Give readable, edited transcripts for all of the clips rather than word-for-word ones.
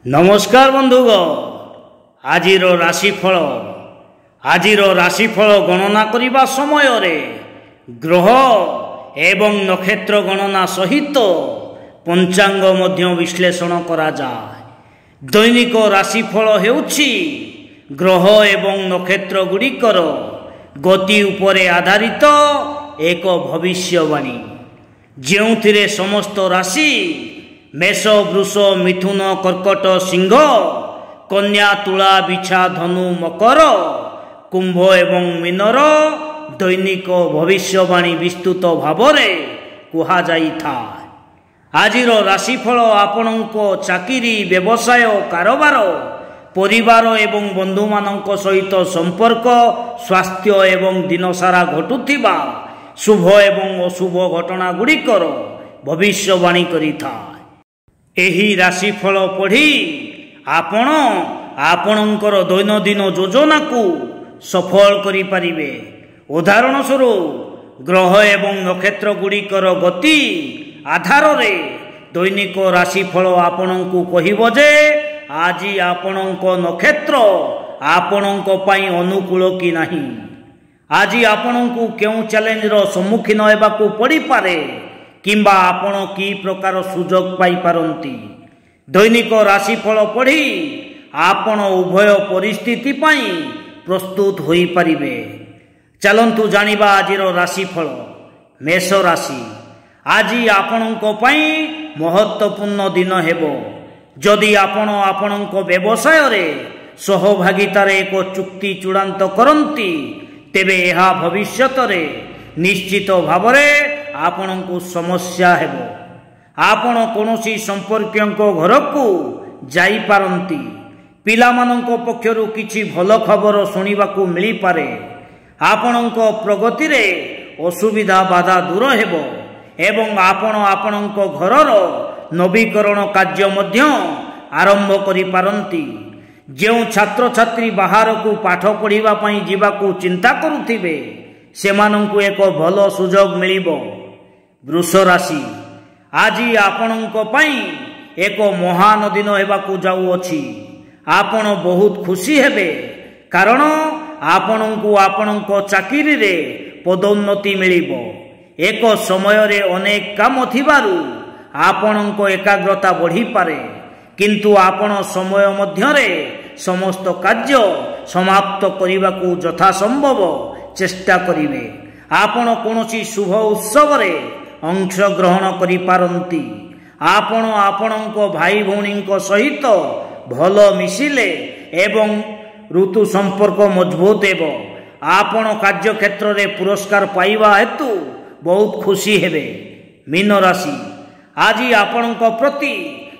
नमस्कार बंधुगण आजिर राशिफल गणना करने समय ग्रह एवं नक्षत्र गणना सहित पंचांग मध्य विश्लेषण करा जाए। दैनिक राशिफल हेउछि ग्रह एवं नक्षत्र गुड़िकर गति उपरे आधारित एक भविष्यवाणी जेउथिरे समस्त राशि मेष वृष मिथुन कर्कट सिंह कन्या तुला बिछा धनु मकर कुंभ एवं मीनर दैनिक भविष्यवाणी विस्तृत भावरे कुहा जाई था। आजिर राशिफल आपणको चाकिरी व्यवसाय कारोबार परिवार एवं बंधु मानक सहित संपर्क स्वास्थ्य एवं दिनसारा घटुथिबा शुभ एवं अशुभ घटना गुड़िकर भविष्यवाणी करिथा। एही राशिफल पढ़ी आपण आपणकर दैनंदिन योजना को सफल करि पारिबे। उदाहरण स्वरूप ग्रह एवं नक्षत्र गुड़िकर गति आधार रे दैनिक राशिफल आपणको कहिबो जे आज आपणक नक्षत्र आपणक पई अनुकूल कि नाही, आज आपणको केउ चैलेंज रो सम्मुखीन हेबाकू पड़ी पारे किंबा आपण की प्रकार सुजोग पाई पारंती। दैनिक राशिफल पढ़ी आपण उभय परिस्थिति पाई प्रस्तुत होई परिबे। चलंतु जानिबा आजिर राशिफल। मेष राशि आज आपणको पई महत्वपूर्ण दिन हेबो। जदि आपण आपणको व्यवसाय रे सहभागितार एक चुक्ति चूड़ांत करंती तेबे एहा भविष्यत रे निश्चित भावरे आपणको समस्या हेबो। आपण कोनोसी संपर्कियों घर को जाई पारंती। पिलामानंको पक्षरु किछि भल खबर सुनिबाकू मिली पारे। आपणको प्रगति रे असुविधा बाधा दूर हेबो एवं आपण आपणको घरर नवीकरण कार्य मध्य आरंभ करि पारंती। जेउ छात्र छात्री बाहर को पाठ पढ़िबा पई जीवाकू चिंता करुथिबे सेमानंकू एक भल सुजोग मिलिबो। वृष राशि आज आपणको पई एक महान दिन हेबाकू जाउअछि। आपण बहुत खुशी हेबे कारण आपणको आपणको चाकिरी रे पदोन्नति मिलिबो। एक समय रे अनेक काम थिबारु आपणको एकाग्रता बढ़ी पारे किंतु आपण समय मध्यरे समस्त कार्य समाप्त करिबाकू यथा संभव चेष्टा करिवे। आपण कोनोसी शुभ उत्सव रे अंश ग्रहण करि पारंती। आपण आपणको भाई भौणीको सहित भल मिसिले एवं ऋतु संपर्क मजबूत हेबो। आपण कार्य क्षेत्र रे पुरस्कार पाइबा हेतु बहुत खुशी हेबे। मीन राशि आज आपणको प्रति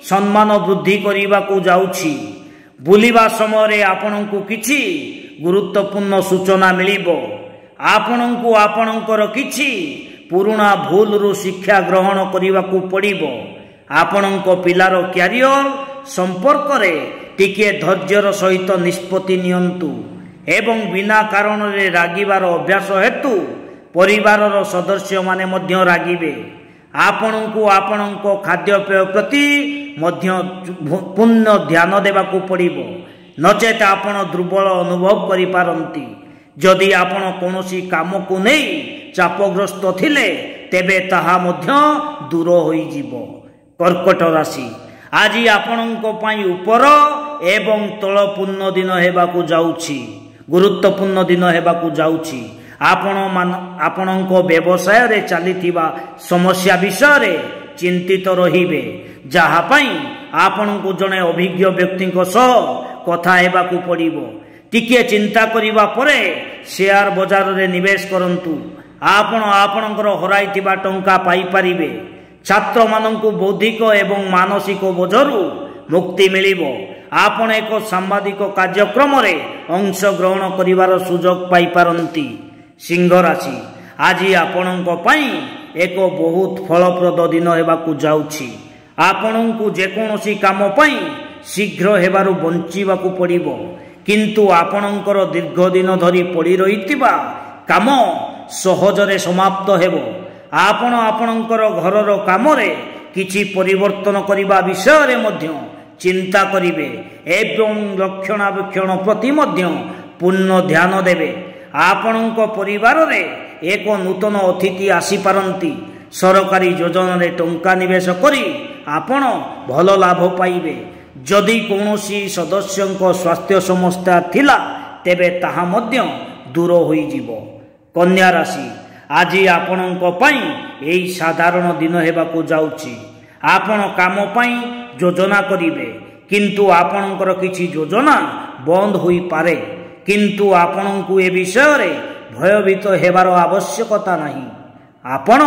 सम्मान वृद्धि करिबाकू जाउछि। बुलिबा समय रे आपणको किछि गुरुत्वपूर्ण सूचना मिलिबो। आपणको आपणकर किछि पुराना भूल रु शिक्षा ग्रहण करिबाकू पड़िबो। आपणको पिलार क्यारियर संपर्क रे टिके धैर्यर सहित निष्पत्ति नियंतु एवं बिना कारण रे रागिबार अभ्यास हेतु परिवारर सदस्य माने मध्य रागिबे। आपणको आपणको खाद्यपेय प्रति मध्य पूर्ण ध्यान देबाकू पड़िबो नचेत आपण दुर्बल अनुभव करि पारंती। जदि आपण कोनोसी काम को नहीं चापग्रस्त थिले तेबे ताहा मध्य दूर होई जीवो। कर्कट राशि आज आपणको पई ऊपर एवं तल पूर्ण दिन हेबाकू जाउछि, गुरुत्वपूर्ण दिन हेबाकू जाउछि। आपणको व्यवसाय रे चलीथिबा समस्या विषय रे चिंतित रहिबे जहा पई आपणको जने अभिज्ञ व्यक्तिको सह कथा हेबाकू पड़िबो। टिके चिंता करिबा परे शेयर बाजार रे निवेश करंतु। आपण आपणकर हराइथिबा टंका पाई पारिबे। छात्र मानंकु बौद्धिक एवं मानसिक बोझरु मुक्ति मिलिबो। आपण एक सांबादिक कार्यक्रम रे अंश ग्रहण करिवार सुजोग पाई पारंती। सिंह राशि आज आपणको पई एक बहुत फलप्रद दिन हेबाकू जाउछि। आपणकु जेकोनोसी काम पई शीघ्र हेबारु बंचिबाकू पड़िबो किंतु आपणकर दीर्घ दिन धरी पड़ी रहितिबा काम सहजरे समाप्त हेबो। आपण आपणकर घरर काम रे किछि परिवर्तन करिबा विषय रे मध्य ଚିନ୍ତା କରିବେ ଏବଂ ରକ୍ଷଣାବେକ୍ଷଣ ପ୍ରତି ମଧ୍ୟ ପୂର୍ଣ୍ଣ ଧ୍ୟାନ ଦେବେ। ଆପଣଙ୍କ ପରିବାରରେ ଏକ ନୂତନ ଅତିଥି ଆସିପାରନ୍ତି। ସରକାରୀ ଯୋଜନାରେ ଟଙ୍କା ନିବେଶ କରି ଆପଣ ଭଲ ଲାଭ ପାଇବେ। ଯଦି କୌଣସି ସଦସ୍ୟଙ୍କ ସ୍ୱାସ୍ଥ୍ୟ ସମସ୍ୟା ଥିଲା ତେବେ ତାହା ମଧ୍ୟ ଦୂର ହୋଇଯିବ। କନ୍ୟା ରାଶି, ଆଜି ଆପଣଙ୍କ ପାଇଁ ଏହି ସାଧାରଣ ଦିନ ହେବାକୁ ଯାଉଛି। ଆପଣ କାମ ପାଇଁ ଯୋଜନା କରିବେ, କିନ୍ତୁ ଆପଣଙ୍କର କିଛି ଯୋଜନା ବନ୍ଦ ହୋଇପାରେ। କିନ୍ତୁ ଆପଣଙ୍କୁ ଏ ବିଷୟରେ ଭୟଭୀତ ହେବାର ଆବଶ୍ୟକତା ନାହିଁ। ଆପଣ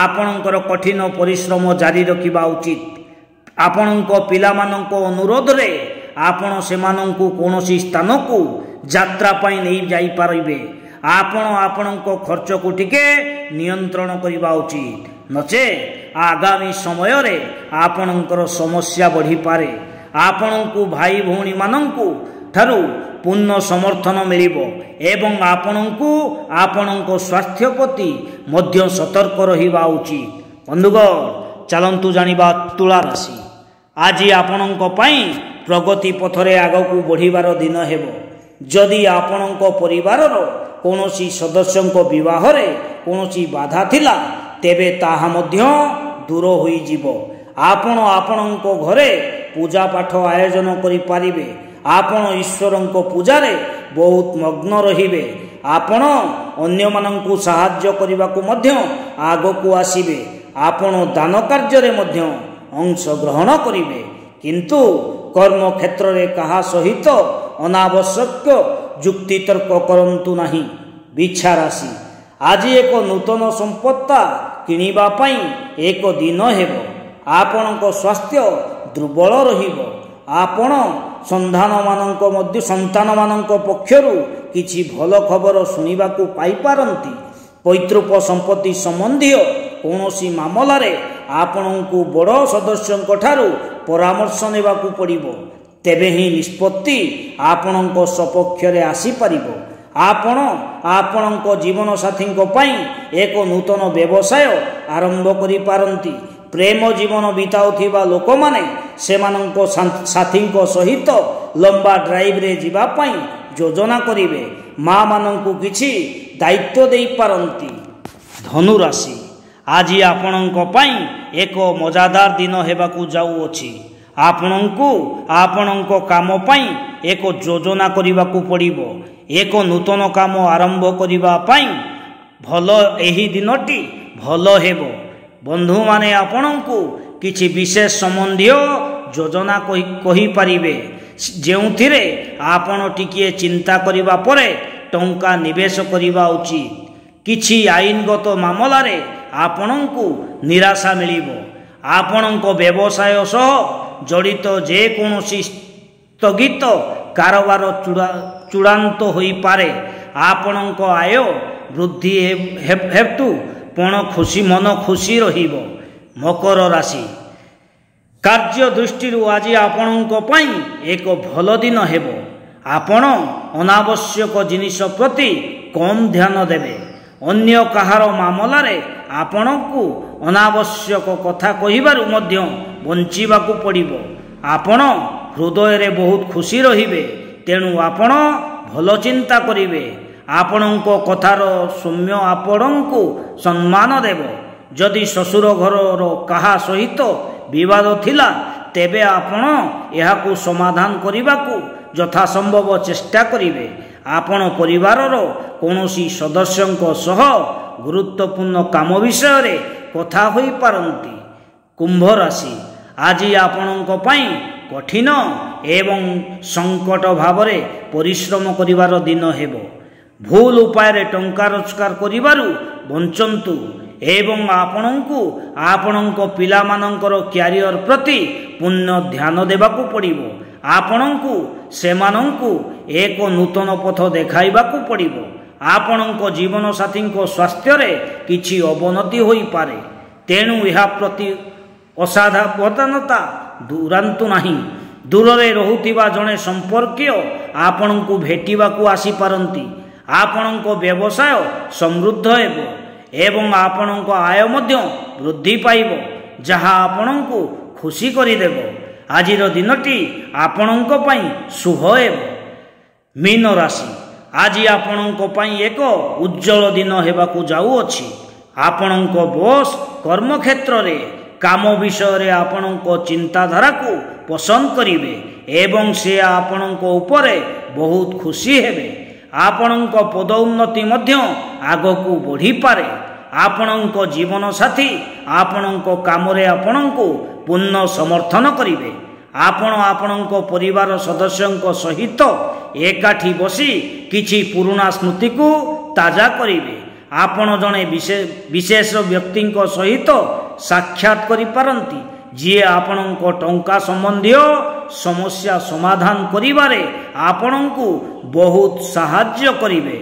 ଆପଣଙ୍କର କଠିନ ପରିଶ୍ରମ ଜାରି ରଖିବା ଉଚିତ। ଆପଣଙ୍କ ପିଲାମାନଙ୍କ ଅନୁରୋଧରେ ଆପଣ ସେମାନଙ୍କୁ କୌଣସି ସ୍ଥାନକୁ ଯାତ୍ରା ପାଇଁ ନେଇ ଯାଇପାରିବେ। ଆପଣ ଆପଣଙ୍କ ଖର୍ଚ୍ଚକୁ ଟିକେ ନିୟନ୍ତ୍ରଣ କରିବା ଉଚିତ, ନଚେତ୍ ଆଗାମୀ ସମୟରେ ଆପଣଙ୍କର ସମସ୍ୟା ବଢ଼ିପାରେ। ଆପଣଙ୍କୁ ଭାଇ ଭଉଣୀମାନଙ୍କୁ ଠାରୁ ପୂର୍ଣ୍ଣ ସମର୍ଥନ ମିଳିବ ଏବଂ ଆପଣଙ୍କୁ ଆପଣଙ୍କ ସ୍ୱାସ୍ଥ୍ୟ ପ୍ରତି ମଧ୍ୟ ସତର୍କ ରହିବା ଉଚିତ। ବନ୍ଧୁଗଣ, ଚାଲନ୍ତୁ ଜାଣିବା ତୁଳା ରାଶି। ଆଜି ଆପଣଙ୍କ ପାଇଁ ପ୍ରଗତି ପଥରେ ଆଗକୁ ବଢ଼ିବାର ଦିନ ହେବ। ଯଦି ଆପଣଙ୍କ ପରିବାରର କୌଣସି ସଦସ୍ୟଙ୍କ ବିବାହରେ କୌଣସି ବାଧା ଥିଲା ତେବେ ତାହା ମଧ୍ୟ ଦୂର ହୋଇଯିବ। ଆପଣ ଆପଣଙ୍କ ଘରେ ପୂଜାପାଠ ଆୟୋଜନ କରିପାରିବେ। ଆପଣ ଈଶ୍ୱରଙ୍କ ପୂଜାରେ ବହୁତ ମଗ୍ନ ରହିବେ। ଆପଣ ଅନ୍ୟମାନଙ୍କୁ ସାହାଯ୍ୟ କରିବାକୁ ମଧ୍ୟ ଆଗକୁ ଆସିବେ। ଆପଣ ଦାନ କାର୍ଯ୍ୟରେ ମଧ୍ୟ ଅଂଶଗ୍ରହଣ କରିବେ, କିନ୍ତୁ କର୍ମକ୍ଷେତ୍ରରେ କାହା ସହିତ ଅନାବଶ୍ୟକ ଯୁକ୍ତିତର୍କ କରନ୍ତୁ ନାହିଁ। ବିଛା ରାଶି, ଆଜି ଏକ ନୂତନ ସମ୍ପତ୍ତି କିଣିବା ପାଇଁ ଏକ ଦିନ ହେବ। ଆପଣଙ୍କ ସ୍ୱାସ୍ଥ୍ୟ ଦୁର୍ବଳ ରହିବ। ଆପଣ ସନ୍ତାନମାନଙ୍କ ପକ୍ଷରୁ କିଛି ଭଲ ଖବର ଶୁଣିବାକୁ ପାଇପାରନ୍ତି। ପୈତୃକ ସମ୍ପତ୍ତି ସମ୍ବନ୍ଧୀୟ କୌଣସି ମାମଲାରେ ଆପଣଙ୍କୁ ବଡ଼ ସଦସ୍ୟଙ୍କ ଠାରୁ ପରାମର୍ଶ ନେବାକୁ ପଡ଼ିବ, ତେବେ ହିଁ ନିଷ୍ପତ୍ତି ଆପଣଙ୍କ ସପକ୍ଷରେ ଆସିପାରିବ। ଆପଣ ଆପଣଙ୍କ ଜୀବନସାଥୀଙ୍କ ପାଇଁ ଏକ ନୂତନ ବ୍ୟବସାୟ ଆରମ୍ଭ କରିପାରନ୍ତି। ପ୍ରେମ ଜୀବନ ବିତାଉଥିବା ଲୋକମାନେ ସେମାନଙ୍କ ସାଥୀଙ୍କ ସହିତ ଲମ୍ବା ଡ୍ରାଇଭରେ ଯିବା ପାଇଁ ଯୋଜନା କରିବେ। ମା'ମାନଙ୍କୁ କିଛି ଦାୟିତ୍ୱ ଦେଇପାରନ୍ତି। ଧନୁରାଶି, ଆଜି ଆପଣଙ୍କ ପାଇଁ ଏକ ମଜାଦାର ଦିନ ହେବାକୁ ଯାଉଅଛି। ଆପଣଙ୍କୁ ଆପଣଙ୍କ କାମ ପାଇଁ ଏକ ଯୋଜନା କରିବାକୁ ପଡ଼ିବ। ଏକ ନୂତନ କାମ ଆରମ୍ଭ କରିବା ପାଇଁ ଏହି ଦିନଟି ଭଲ ହେବ। ବନ୍ଧୁମାନେ ଆପଣଙ୍କୁ କିଛି ବିଶେଷ ସମ୍ବନ୍ଧୀୟ ଯୋଜନା କହିପାରିବେ, ଯେଉଁଥିରେ ଆପଣ ଟିକିଏ ଚିନ୍ତା କରିବା ପରେ ଟଙ୍କା ନିବେଶ କରିବା ଉଚିତ। କିଛି ଆଇନଗତ ମାମଲାରେ ଆପଣଙ୍କୁ ନିରାଶା ମିଳିବ। ଆପଣଙ୍କ ବ୍ୟବସାୟ ସହ ଜଡ଼ିତ ଯେକୌଣସି ସ୍ଥଗିତ କାରବାର ଚୂଡ଼ାନ୍ତ ହୋଇପାରେ। ଆପଣଙ୍କ ଆୟ ବୃଦ୍ଧି ହେତୁ ମନ ଖୁସି ରହିବ। ମକର ରାଶି, କାର୍ଯ୍ୟ ଦୃଷ୍ଟିରୁ ଆଜି ଆପଣଙ୍କ ପାଇଁ ଏକ ଭଲ ଦିନ ହେବ। ଆପଣ ଅନାବଶ୍ୟକ ଜିନିଷ ପ୍ରତି କମ୍ ଧ୍ୟାନ ଦେବେ। ଅନ୍ୟ କାହାର ମାମଲାରେ ଆପଣଙ୍କୁ ଅନାବଶ୍ୟକ କଥା କହିବାରୁ ମଧ୍ୟ ବଞ୍ଚିବାକୁ ପଡ଼ିବ। ଆପଣ ହୃଦୟରେ ବହୁତ ଖୁସି ରହିବେ, ତେଣୁ ଆପଣ ଭଲ ଚିନ୍ତା କରିବେ। ଆପଣଙ୍କ କଥାର ସୌମ୍ୟ ଆପଣଙ୍କୁ ସମ୍ମାନ ଦେବ। ଯଦି ଶ୍ୱଶୁର ଘରର କାହା ସହିତ ବିବାଦ ଥିଲା ତେବେ ଆପଣ ଏହାକୁ ସମାଧାନ କରିବାକୁ ଯଥାସମ୍ଭବ ଚେଷ୍ଟା କରିବେ। ଆପଣ ପରିବାରର କୌଣସି ସଦସ୍ୟଙ୍କ ସହ ଗୁରୁତ୍ୱପୂର୍ଣ୍ଣ କାମ ବିଷୟରେ କଥା ହୋଇପାରନ୍ତି। କୁମ୍ଭ ରାଶି, ଆଜି ଆପଣଙ୍କ ପାଇଁ କଠିନ ଏବଂ ସଙ୍କଟ ଭାବରେ ପରିଶ୍ରମ କରିବାର ଦିନ ହେବ। ଭୁଲ ଉପାୟରେ ଟଙ୍କା ରୋଜଗାର କରିବାରୁ ବଞ୍ଚନ୍ତୁ ଏବଂ ଆପଣଙ୍କୁ ଆପଣଙ୍କ ପିଲାମାନଙ୍କର କ୍ୟାରିୟର ପ୍ରତି ପୂର୍ଣ୍ଣ ଧ୍ୟାନ ଦେବାକୁ ପଡ଼ିବ। ଆପଣଙ୍କୁ ସେମାନଙ୍କୁ ଏକ ନୂତନ ପଥ ଦେଖାଇବାକୁ ପଡ଼ିବ। ଆପଣଙ୍କ ଜୀବନସାଥୀଙ୍କ ସ୍ୱାସ୍ଥ୍ୟରେ କିଛି ଅବନତି ହୋଇପାରେ, ତେଣୁ ଏହା ପ୍ରତି ଅସାବଧାନତା ଦୂରାନ୍ତୁ ନାହିଁ। ଦୂରରେ ରହୁଥିବା ଜଣେ ସମ୍ପର୍କୀୟ ଆପଣଙ୍କୁ ଭେଟିବାକୁ ଆସିପାରନ୍ତି। ଆପଣଙ୍କ ବ୍ୟବସାୟ ସମୃଦ୍ଧ ହେବ ଏବଂ ଆପଣଙ୍କ ଆୟ ମଧ୍ୟ ବୃଦ୍ଧି ପାଇବ, ଯାହା ଆପଣଙ୍କୁ ଖୁସି କରିଦେବ। ଆଜିର ଦିନଟି ଆପଣଙ୍କ ପାଇଁ ଶୁଭ ହେବ। ମୀନ ରାଶି, ଆଜି ଆପଣଙ୍କ ପାଇଁ ଏକ ଉଜ୍ଜଳ ଦିନ ହେବାକୁ ଯାଉଅଛି। ଆପଣଙ୍କ ବସ୍ କର୍ମକ୍ଷେତ୍ରରେ କାମ ବିଷୟରେ ଆପଣଙ୍କ ଚିନ୍ତାଧାରାକୁ ପସନ୍ଦ କରିବେ ଏବଂ ସେ ଆପଣଙ୍କ ଉପରେ ବହୁତ ଖୁସି ହେବେ। ଆପଣଙ୍କ ପଦୋନ୍ନତି ମଧ୍ୟ ଆଗକୁ ବଢ଼ିପାରେ। ଆପଣଙ୍କ ଜୀବନସାଥୀ ଆପଣଙ୍କ କାମରେ ଆପଣଙ୍କୁ ପୂର୍ଣ୍ଣ ସମର୍ଥନ କରିବେ। ଆପଣ ଆପଣଙ୍କ ପରିବାର ସଦସ୍ୟଙ୍କ ସହିତ ଏକାଠି ବସି କିଛି ପୁରୁଣା ସ୍ମୃତିକୁ ତାଜା କରିବେ। ଆପଣ ଜଣେ ବିଶେଷ ବ୍ୟକ୍ତିଙ୍କ ସହିତ ସାକ୍ଷାତ କରିପାରନ୍ତି ଯିଏ ଆପଣଙ୍କ ଟଙ୍କା ସମ୍ବନ୍ଧୀୟ ସମସ୍ୟା ସମାଧାନ କରିବାରେ ଆପଣଙ୍କୁ ବହୁତ ସାହାଯ୍ୟ କରିବେ।